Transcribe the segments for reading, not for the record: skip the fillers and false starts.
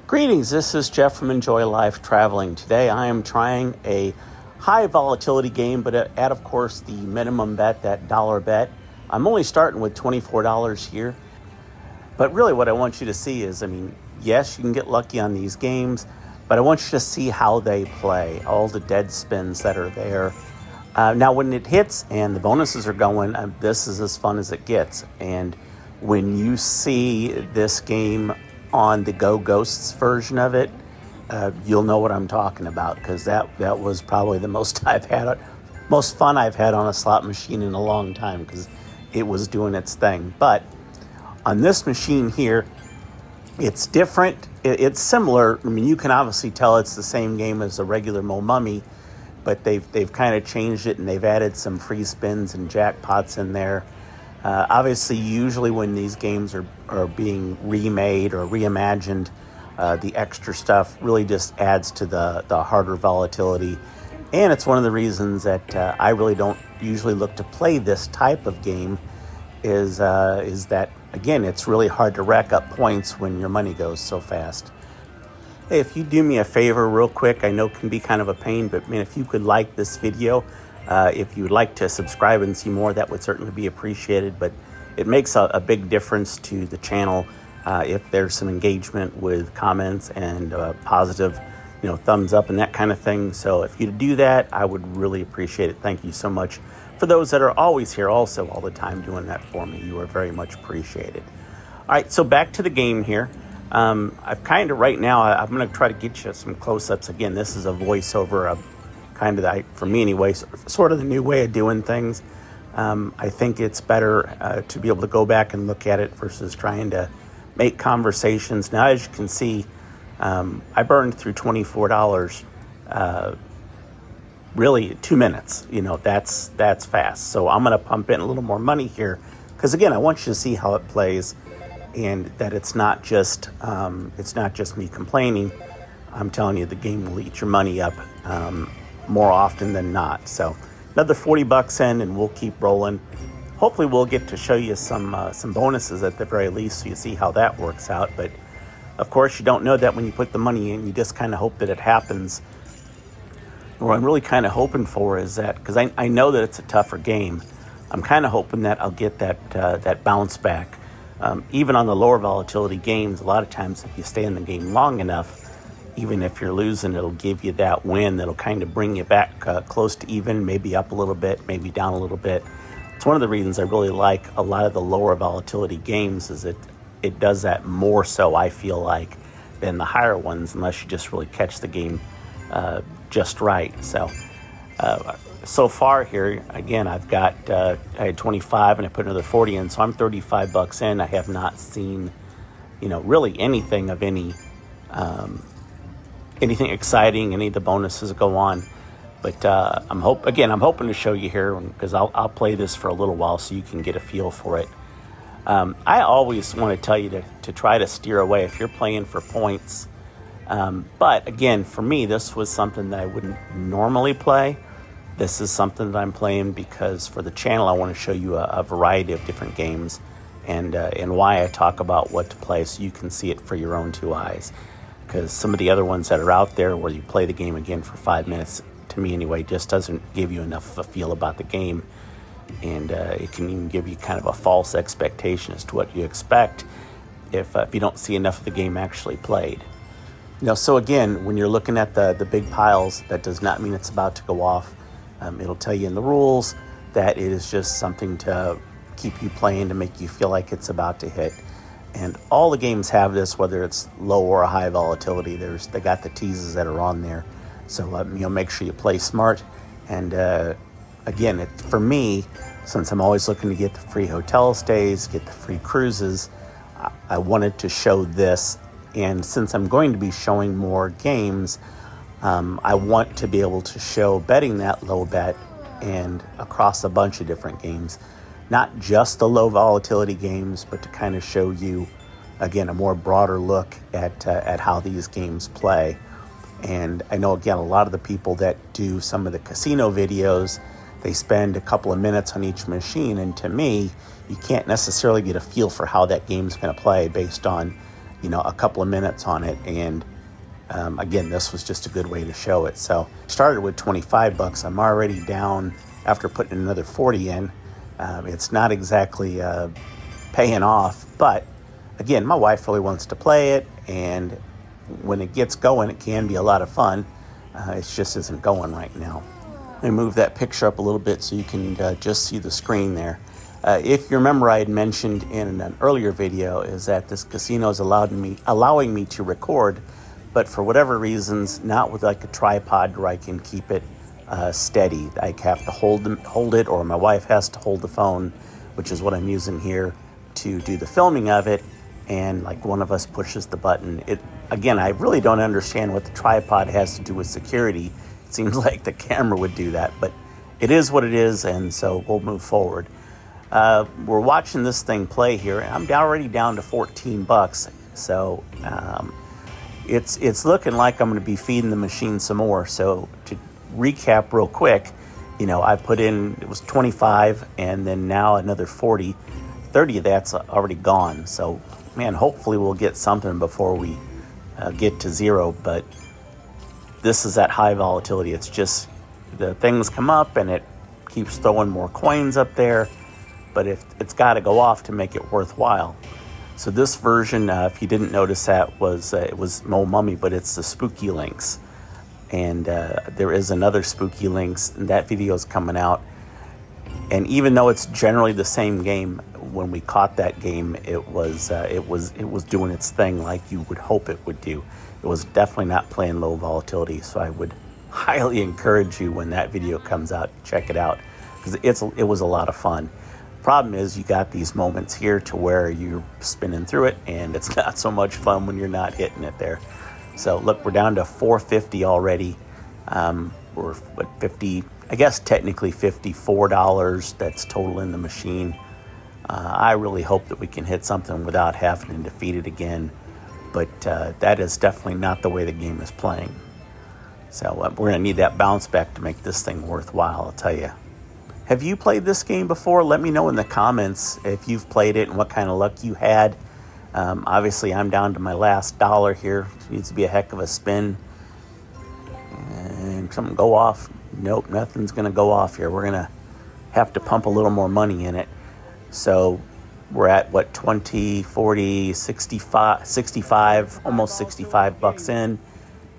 Greetings, this is Jeff from Enjoy Life Traveling. Today I am trying a high volatility game, but at of course the minimum bet, that dollar bet. I'm only starting with $24 here. But really what I want you to see is, yes, you can get lucky on these games, but I want you to see how they play, all the dead spins that are there. Now when it hits and the bonuses are going, this is as fun as it gets. And when you see this game on the Go Ghosts version of it, you'll know what I'm talking about, because that was probably the most fun I've had on a slot machine in a long time, because it was doing its thing. But on this machine here, it's different. It's similar. You can obviously tell it's the same game as a regular Mo Mummy, but they've kind of changed it, and they've added some free spins and jackpots in there. Obviously, usually when these games are being remade or reimagined, the extra stuff really just adds to the harder volatility. And it's one of the reasons that I really don't usually look to play this type of game is that, again, it's really hard to rack up points when your money goes so fast. Hey, if you do me a favor real quick, I know it can be kind of a pain, but if you could like this video, if you would like to subscribe and see more, that would certainly be appreciated. But it makes a big difference to the channel if there's some engagement with comments and positive, thumbs up and that kind of thing. So if you do that, I would really appreciate it. Thank you so much. For those that are always here also all the time doing that for me, you are very much appreciated. All right, so back to the game here. I've kind of right now, I'm going to try to get you some close-ups. Again, this is a voiceover of kind of, for me anyway, sort of the new way of doing things. I think it's better to be able to go back and look at it versus trying to make conversations. Now, as you can see, I burned through $24 really 2 minutes. That's fast. So I'm going to pump in a little more money here because, again, I want you to see how it plays, and that it's not just me complaining. I'm telling you, the game will eat your money up more often than not. So another 40 bucks in, and we'll keep rolling. Hopefully we'll get to show you some bonuses at the very least, so you see how that works out. But of course, you don't know that when you put the money in. You just kind of hope that it happens. What I'm really kind of hoping for is that, because I know that it's a tougher game, I'm kind of hoping that I'll get that bounce back. Even on the lower volatility games, a lot of times if you stay in the game long enough, even if you're losing, it'll give you that win that'll kind of bring you back close to even, maybe up a little bit, maybe down a little bit. It's one of the reasons I really like a lot of the lower volatility games, is it does that more so, I feel like, than the higher ones, unless you just really catch the game just right. So far here, again, I've got, I had 25 and I put another 40 in, so I'm 35 bucks in. I have not seen, really anything of anything exciting, any of the bonuses go on. But I'm hoping to show you here, because I'll play this for a little while so you can get a feel for it. I always want to tell you to try to steer away if you're playing for points. But again, for me, this was something that I wouldn't normally play. This is something that I'm playing because for the channel, I want to show you a variety of different games and why I talk about what to play, so you can see it for your own two eyes. Because some of the other ones that are out there where you play the game again for 5 minutes, to me anyway, just doesn't give you enough of a feel about the game. And it can even give you kind of a false expectation as to what you expect if you don't see enough of the game actually played. So again, when you're looking at the big piles, that does not mean it's about to go off. It'll tell you in the rules that it is just something to keep you playing, to make you feel like it's about to hit. And all the games have this, whether it's low or high volatility. They got the teases that are on there. So make sure you play smart. And again, for me, since I'm always looking to get the free hotel stays, get the free cruises, I wanted to show this. And since I'm going to be showing more games, I want to be able to show betting that low bet and across a bunch of different games. Not just the low volatility games, but to kind of show you, again, a more broader look at how these games play. And I know, again, a lot of the people that do some of the casino videos, they spend a couple of minutes on each machine. And to me, you can't necessarily get a feel for how that game's going to play based on a couple of minutes on it. And again, this was just a good way to show it. So started with 25 bucks. I'm already down after putting another 40 in. It's not exactly paying off, but again, my wife really wants to play it, and when it gets going, it can be a lot of fun. It just isn't going right now. Let me move that picture up a little bit so you can just see the screen there. If you remember, I had mentioned in an earlier video is that this casino is allowing me to record, but for whatever reasons, not with like a tripod where I can keep it steady. I have to hold it, or my wife has to hold the phone, which is what I'm using here to do the filming of it. And like one of us pushes the button. Again, I really don't understand what the tripod has to do with security. It seems like the camera would do that, but it is what it is, and so we'll move forward. We're watching this thing play here, and I'm already down to 14 bucks. So it's looking like I'm going to be feeding the machine some more. So to recap real quick, I put in, it was 25, and then now another 40. 30 of that's already gone. So man, hopefully we'll get something before we get to zero, but this is at high volatility. It's just the things come up and it keeps throwing more coins up there, but it's got to go off to make it worthwhile. So this version, if you didn't notice that, it was Mo Mummy, but it's the Spooky Links. And there is another Spooky Links, and that video is coming out. And even though it's generally the same game, when we caught that game, it was doing its thing like you would hope it would do. It was definitely not playing low volatility, so I would highly encourage you when that video comes out, check it out, because it was a lot of fun. Problem is, you got these moments here to where you're spinning through it, and it's not so much fun when you're not hitting it there. So look, we're down to $4.50 already. We're at 50. I guess technically $54 that's total in the machine. I really hope that we can hit something without having to defeat it again, but that is definitely not the way the game is playing. So we're going to need that bounce back to make this thing worthwhile, I'll tell you. Have you played this game before? Let me know in the comments if you've played it and what kind of luck you had. Obviously, I'm down to my last dollar here. It needs to be a heck of a spin. And something go off. Nope, nothing's going to go off here. We're going to have to pump a little more money in it. So we're at, 20, 40, 65, almost 65 bucks in.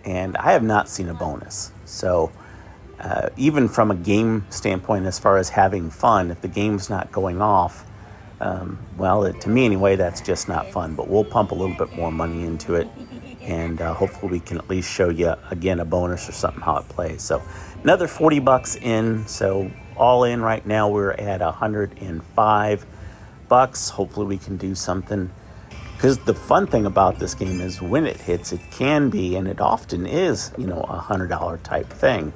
And I have not seen a bonus. So even from a game standpoint, as far as having fun, if the game's not going off, to me anyway, that's just not fun. But we'll pump a little bit more money into it. And hopefully we can at least show you, again, a bonus or something, how it plays. So another 40 bucks in. So all in right now, we're at 105 bucks. Hopefully we can do something. Because the fun thing about this game is when it hits, it can be, and it often is, a $100 type thing.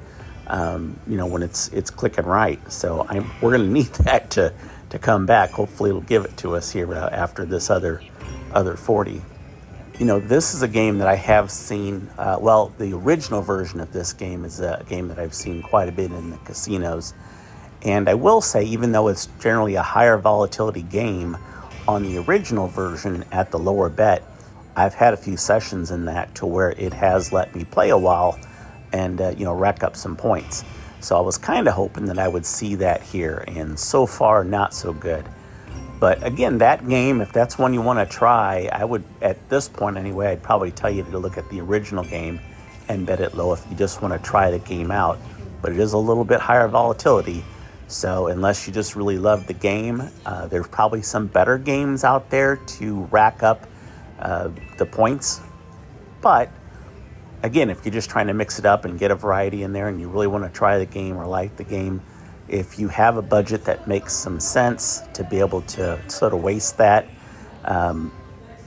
When it's clicking right. So we're going to need that to come back. Hopefully it'll give it to us here after this other 40. This is a game that I have seen, the original version of this game is a game that I've seen quite a bit in the casinos. And I will say, even though it's generally a higher volatility game, on the original version at the lower bet, I've had a few sessions in that to where it has let me play a while and, rack up some points. So I was kind of hoping that I would see that here, and so far, not so good. But again, that game, if that's one you want to try, I would, at this point anyway, I'd probably tell you to look at the original game and bet it low if you just want to try the game out. But it is a little bit higher volatility. So unless you just really love the game, there's probably some better games out there to rack up the points. But again, if you're just trying to mix it up and get a variety in there and you really want to try the game or like the game, if you have a budget that makes some sense to be able to sort of waste that,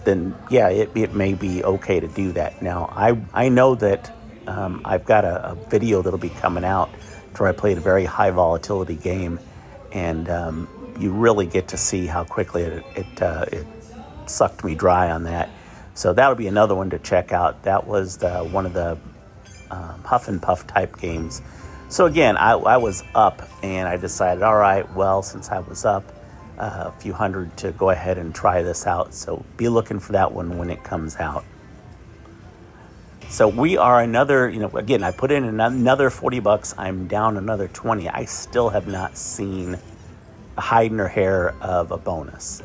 then yeah, it may be okay to do that. Now, I know that I've got a video that'll be coming out where I played a very high volatility game, and you really get to see how quickly it sucked me dry on that. So that'll be another one to check out. That was one of the Huff and Puff type games. So again, I was up, and I decided, all right, well, since I was up, a few hundred to go ahead and try this out. So be looking for that one when it comes out. So we are another, again, I put in another 40 bucks. I'm down another 20. I still have not seen a hide nor hair of a bonus,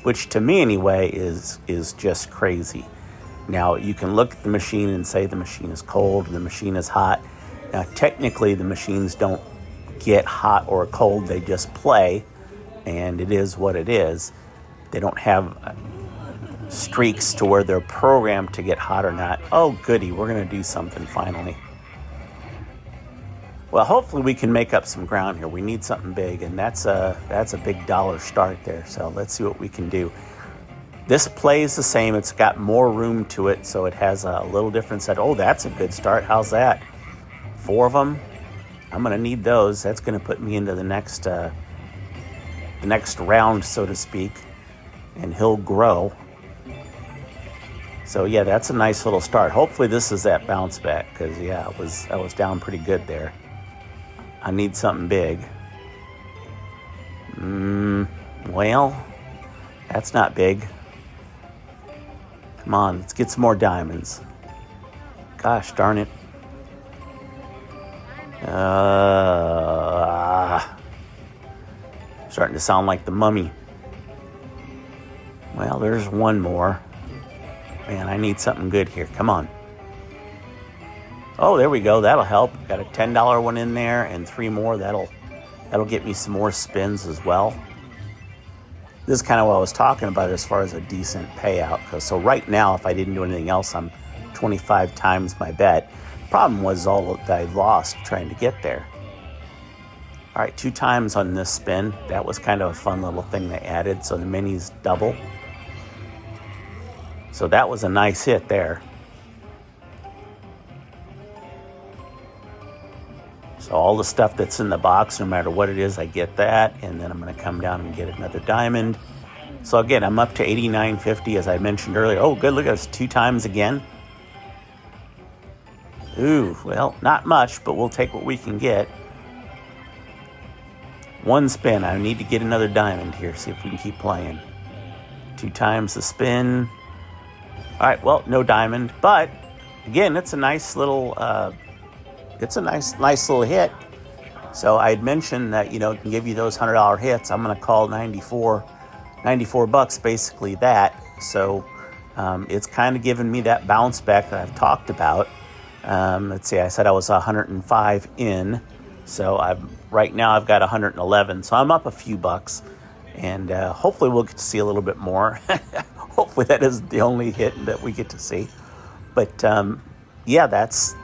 which to me anyway is just crazy. Now you can look at the machine and say the machine is cold, the machine is hot. Now technically the machines don't get hot or cold, they just play, and it is what it is. They don't have streaks to where they're programmed to get hot or not. Oh goody, we're gonna do something finally. Well, hopefully we can make up some ground here. We need something big, and that's a big dollar start there. So let's see what we can do. This plays the same. It's got more room to it, so it has a little different set. Oh, that's a good start. How's that? 4 of them. I'm gonna need those. That's gonna put me into the next round, so to speak, and he'll grow. So yeah, that's a nice little start. Hopefully this is that bounce back, because yeah, I was down pretty good there. I need something big. Well, that's not big. Come on, let's get some more diamonds. Gosh darn it. Starting to sound like the Mummy. Well, there's one more. Man, I need something good here. Come on. Oh, there we go. That'll help. Got a $10 one in there and 3 more. That'll get me some more spins as well. This is kind of what I was talking about as far as a decent payout. So right now, if I didn't do anything else, I'm 25 times my bet. Problem was all that I lost trying to get there. All right, 2 times on this spin. That was kind of a fun little thing they added. So the minis double. So that was a nice hit there. So all the stuff that's in the box, no matter what it is, I get that. And then I'm going to come down and get another diamond. So again, I'm up to 89.50 as I mentioned earlier. Oh, good. Look at us 2 times again. Ooh, well, not much, but we'll take what we can get. 1 spin. I need to get another diamond here. See if we can keep playing. 2 times the spin. All right, well, no diamond. But again, it's a nice little... It's a nice little hit. So I had mentioned that, it can give you those $100 hits. I'm going to call 94 bucks basically that. So it's kind of given me that bounce back that I've talked about. Let's see, I said I was 105 in. So right now I've got 111. So I'm up a few bucks. And hopefully we'll get to see a little bit more. Hopefully that isn't the only hit that we get to see. But yeah, that's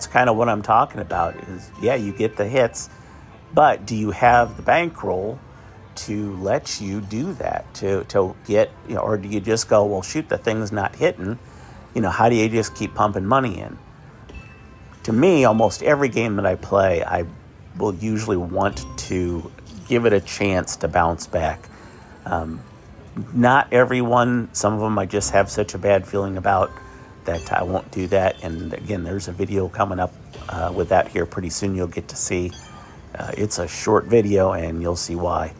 kind of what I'm talking about is, yeah, you get the hits, but do you have the bankroll to let you do that, to get, or do you just go, well, shoot, the thing's not hitting, how do you just keep pumping money in? To me, almost every game that I play, I will usually want to give it a chance to bounce back. Not everyone, some of them I just have such a bad feeling about that I won't do that. And again, there's a video coming up with that here pretty soon. You'll get to see. It's a short video and you'll see why.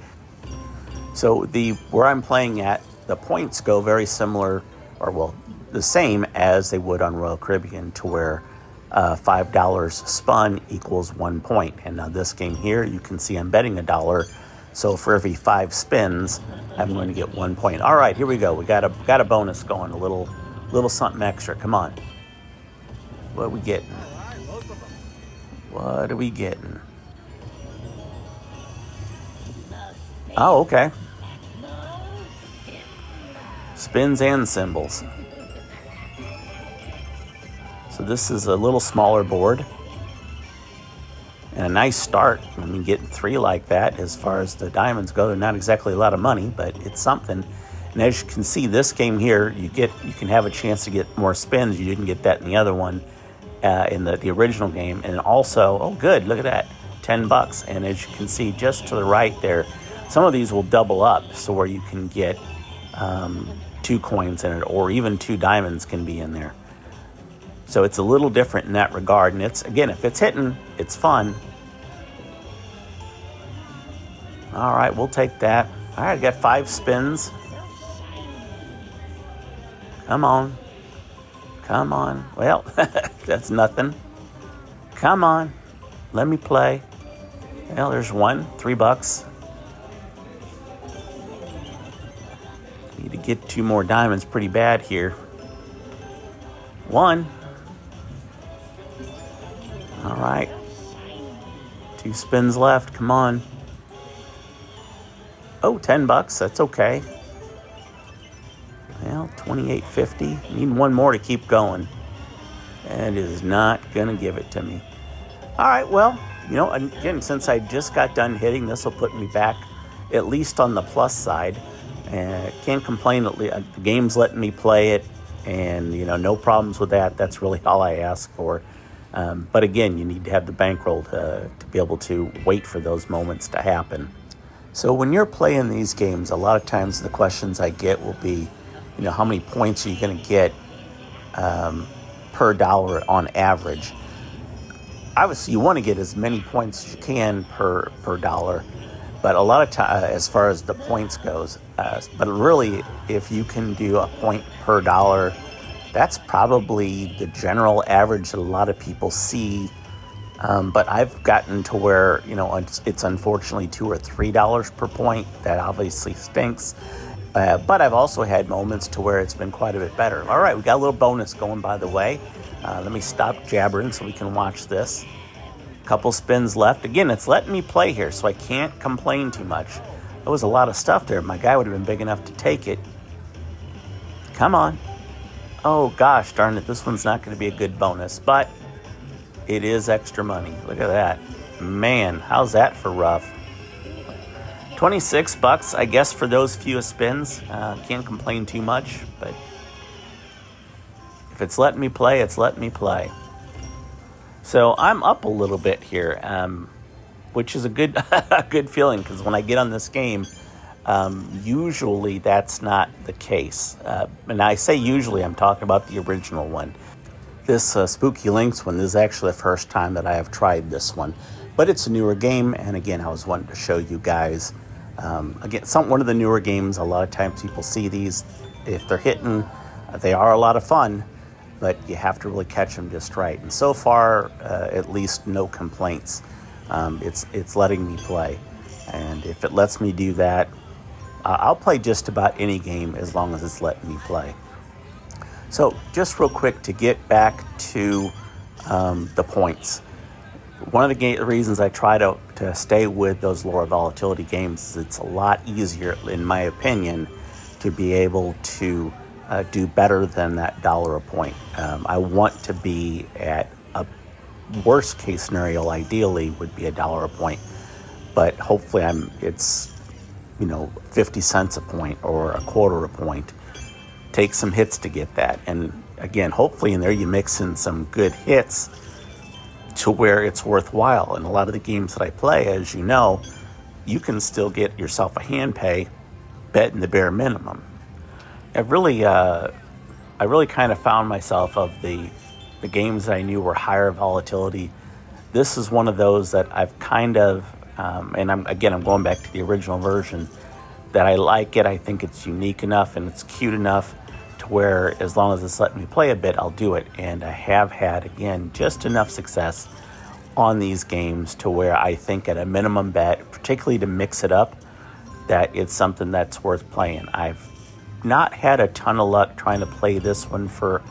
So where I'm playing at, the points go very similar, or well, the same as they would on Royal Caribbean, to where $5 spun equals 1 point. And now this game here, you can see I'm betting $1. So for every 5 spins, I'm going to get 1 point. All right, here we go. We got a bonus going, a little something extra. Come on. What are we getting? What are we getting? Oh, okay. Spins and symbols. So this is a little smaller board. And a nice start. I mean, getting 3 like that, as far as the diamonds go, they're not exactly a lot of money, but it's something. And as you can see, this game here, you can have a chance to get more spins. You didn't get that in the other one, in the original game. And also, oh good, look at that, $10. And as you can see, just to the right there, some of these will double up, so where you can get 2 coins in it, or even 2 diamonds can be in there. So it's a little different in that regard. And it's, again, if it's hitting, it's fun. All right, we'll take that. All right, I got 5 spins. Come on. Come on. Well, that's nothing. Come on. Let me play. Well, there's one. $3. Need to get 2 more diamonds pretty bad here. 1. All right. 2 spins left. Come on. Oh, $10. That's okay. Well, $28.50. Need 1 more to keep going. And it is not going to give it to me. All right, well, again, since I just got done hitting, this will put me back at least on the plus side. And can't complain. The game's letting me play it. And, no problems with that. That's really all I ask for. But again, you need to have the bankroll to be able to wait for those moments to happen. So when you're playing these games, a lot of times the questions I get will be, how many points are you going to get per dollar on average? Obviously, you want to get as many points as you can per dollar, but a lot of time, as far as the points goes, but really, if you can do a point per dollar, that's probably the general average that a lot of people see. But I've gotten to where, it's unfortunately $2 or $3 per point. That obviously stinks. But I've also had moments to where it's been quite a bit better. All right, we got a little bonus going, by the way. Let me stop jabbering so we can watch this. Couple spins left. Again, it's letting me play here, so I can't complain too much. There was a lot of stuff there. My guy would have been big enough to take it. Come on. Oh, gosh darn it. This one's not going to be a good bonus, but it is extra money. Look at that. Man, how's that for rough? $26, I guess, for those few spins. Can't complain too much, but if it's letting me play, it's letting me play. So I'm up a little bit here, which is a good a good feeling, because when I get on this game, usually that's not the case. And I say usually, I'm talking about the original one. This Spooky Links one, this is actually the first time that I have tried this one. But it's a newer game, and again, I was wanting to show you guys. One of the newer games, a lot of times people see these. If they're hitting, they are a lot of fun, but you have to really catch them just right. And so far, at least no complaints. It's letting me play. And if it lets me do that, I'll play just about any game as long as it's letting me play. So just real quick to get back to the points. One of the reasons I try to stay with those lower volatility games is it's a lot easier, in my opinion, to be able to do better than that $1 a point. I want to be at a worst case scenario, ideally, would be $1 a point. But hopefully it's 50 cents a point or a quarter a point. Take some hits to get that. And again, hopefully in there you mix in some good hits to where it's worthwhile. And a lot of the games that I play, as you know, you can still get yourself a hand pay betting the bare minimum. I really kind of found myself of the games that I knew were higher volatility. This is one of those that I've kind of, and I'm going back to the original version, that I like it. I think it's unique enough and it's cute enough to where as long as it's letting me play a bit, I'll do it. And I have had, again, just enough success on these games to where I think at a minimum bet, particularly to mix it up, that it's something that's worth playing. I've not had a ton of luck trying to play this one for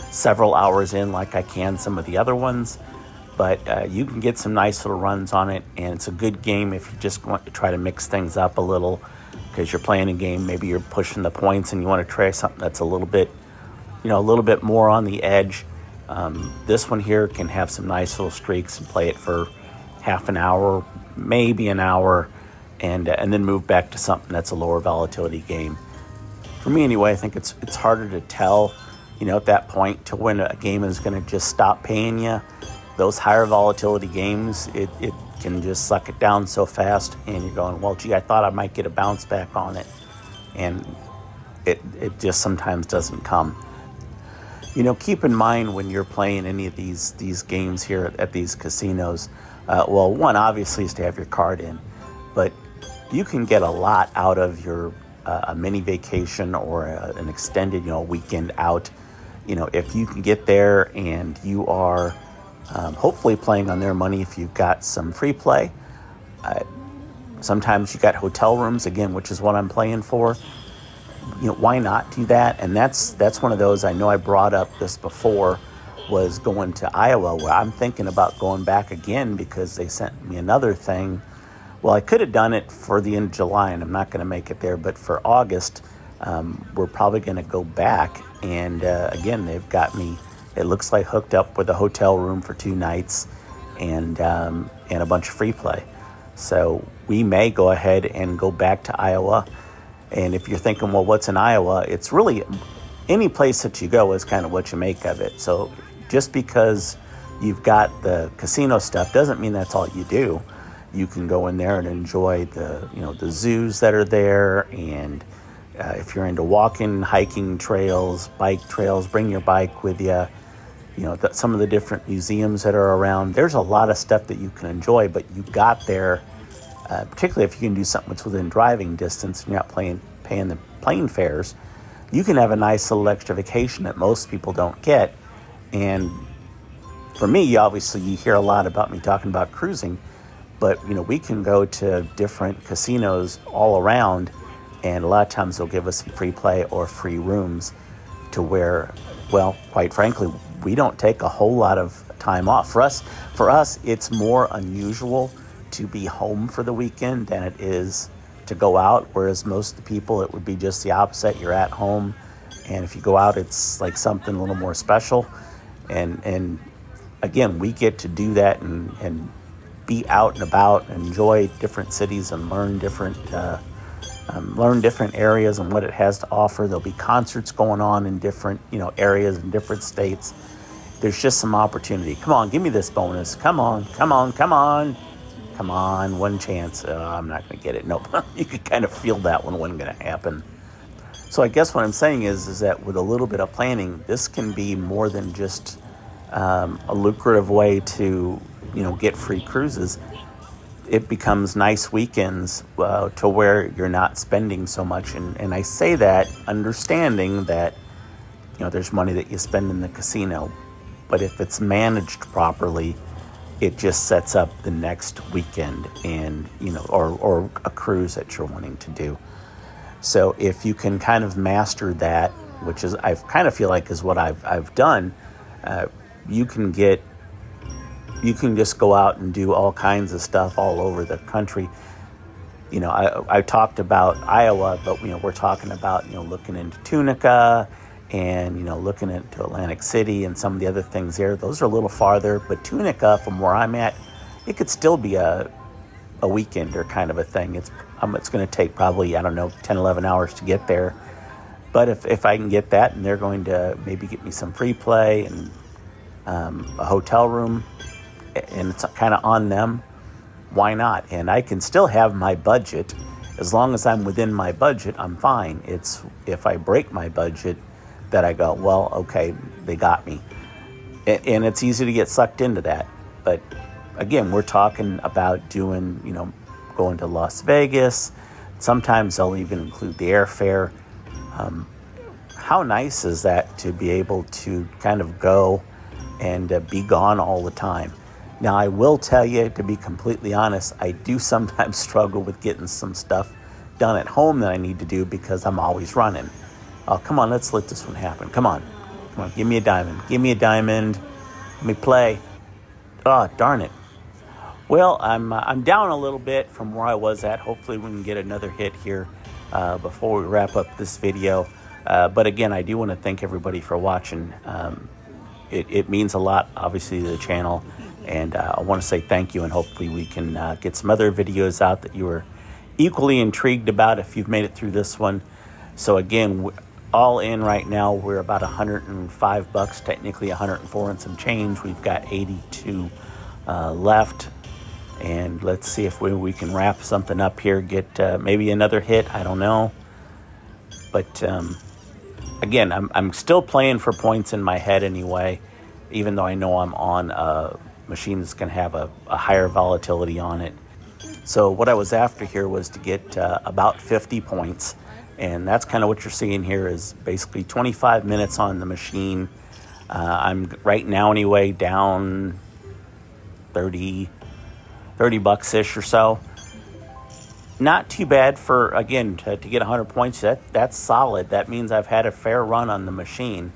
several hours in like I can some of the other ones, but you can get some nice little runs on it, and it's a good game if you just want to try to mix things up a little, because you're playing a game, maybe you're pushing the points and you want to try something that's a little bit more on the edge. This one here can have some nice little streaks and play it for half an hour, maybe an hour, and then move back to something that's a lower volatility game. For me anyway, I think it's harder to tell, at that point, to when a game is going to just stop paying you. Those higher volatility games, it can just suck it down so fast, and you're going, well, gee, I thought I might get a bounce back on it, and it just sometimes doesn't come. Keep in mind when you're playing any of these games here at these casinos, one, obviously, is to have your card in, but you can get a lot out of your a mini vacation or an extended, weekend out. If you can get there and you are hopefully playing on their money, if you've got some free play. Sometimes you got hotel rooms, again, which is what I'm playing for. Why not do that? And that's one of those, I know I brought up this before, was going to Iowa, where I'm thinking about going back again because they sent me another thing. Well, I could have done it for the end of July, and I'm not going to make it there, but for August, we're probably going to go back. And again, they've got me, it looks like, hooked up with a hotel room for 2 nights and a bunch of free play. So we may go ahead and go back to Iowa. And if you're thinking, well, what's in Iowa? It's really any place that you go is kind of what you make of it. So just because you've got the casino stuff doesn't mean that's all you do. You can go in there and enjoy the zoos that are there. And if you're into walking, hiking trails, bike trails, bring your bike with you. Some of the different museums that are around. There's a lot of stuff that you can enjoy, but you got there, particularly if you can do something that's within driving distance and you're not paying the plane fares, you can have a nice little extra vacation that most people don't get. And for me, obviously, you hear a lot about me talking about cruising, but we can go to different casinos all around, and a lot of times they'll give us some free play or free rooms to where, well, quite frankly, we don't take a whole lot of time off. For us, it's more unusual to be home for the weekend than it is to go out, whereas most of the people, it would be just the opposite. You're at home, and if you go out, it's like something a little more special. And again, we get to do that and be out and about, enjoy different cities, and learn different areas and what it has to offer. There'll be concerts going on in different areas in different states. There's just some opportunity. Come on, give me this bonus. Come on, one chance. I'm not going to get it. Nope. You could kind of feel that one wasn't going to happen. So I guess what I'm saying is that with a little bit of planning, this can be more than just a lucrative way to get free cruises. It becomes nice weekends to where you're not spending so much. And I say that understanding that there's money that you spend in the casino. But if it's managed properly, it just sets up the next weekend and, or a cruise that you're wanting to do. So if you can kind of master that, which is, I kind of feel like is what I've done, you can just go out and do all kinds of stuff all over the country. I talked about Iowa, but, we're talking about, looking into Tunica and, looking into Atlantic City and some of the other things there. Those are a little farther, but Tunica, from where I'm at, it could still be a weekender kind of a thing. It's going to take probably, 10, 11 hours to get there. But if I can get that, and they're going to maybe get me some free play and a hotel room, and it's kind of on them, why not? And I can still have my budget. As long as I'm within my budget, I'm fine. It's if I break my budget that I go, well, okay, they got me. And it's easy to get sucked into that. But again, we're talking about doing, going to Las Vegas. Sometimes they'll even include the airfare. How nice is that to be able to kind of go and be gone all the time? Now, I will tell you, to be completely honest, I do sometimes struggle with getting some stuff done at home that I need to do because I'm always running. Oh, come on, let's let this one happen. Come on, give me a diamond. Let me play. Oh, darn it. Well, I'm down a little bit from where I was at. Hopefully we can get another hit here before we wrap up this video. But again, I do want to thank everybody for watching. It means a lot, obviously, to the channel. And I want to say thank you, and hopefully we can get some other videos out that you are equally intrigued about if you've made it through this one. So again, all in right now, we're about $105, technically 104 and some change. We've got 82 left. And let's see if we can wrap something up here, get maybe another hit. I don't know. But again, I'm still playing for points in my head anyway, even though I know I'm on a machine that's going to have a higher volatility on it. So what I was after here was to get about 50 points. And that's kind of what you're seeing here is basically 25 minutes on the machine. I'm right now anyway down 30 bucks-ish or so. Not too bad for, again, to get 100 points. That's solid. That means I've had a fair run on the machine.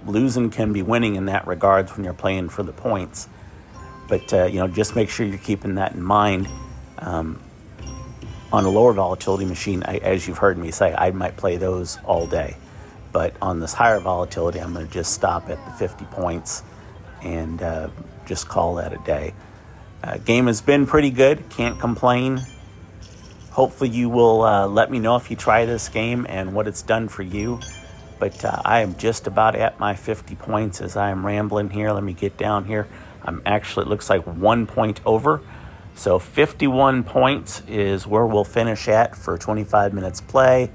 Losing can be winning in that regards when you're playing for the points. But, just make sure you're keeping that in mind. On a lower volatility machine, as you've heard me say, I might play those all day. But on this higher volatility, I'm going to just stop at the 50 points and just call that a day. Game has been pretty good. Can't complain. Hopefully you will let me know if you try this game and what it's done for you. But I am just about at my 50 points as I am rambling here. Let me get down here. I'm actually, it looks like 1 point over. So 51 points is where we'll finish at for 25 minutes play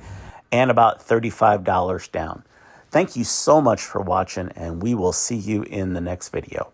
and about $35 down. Thank you so much for watching, and we will see you in the next video.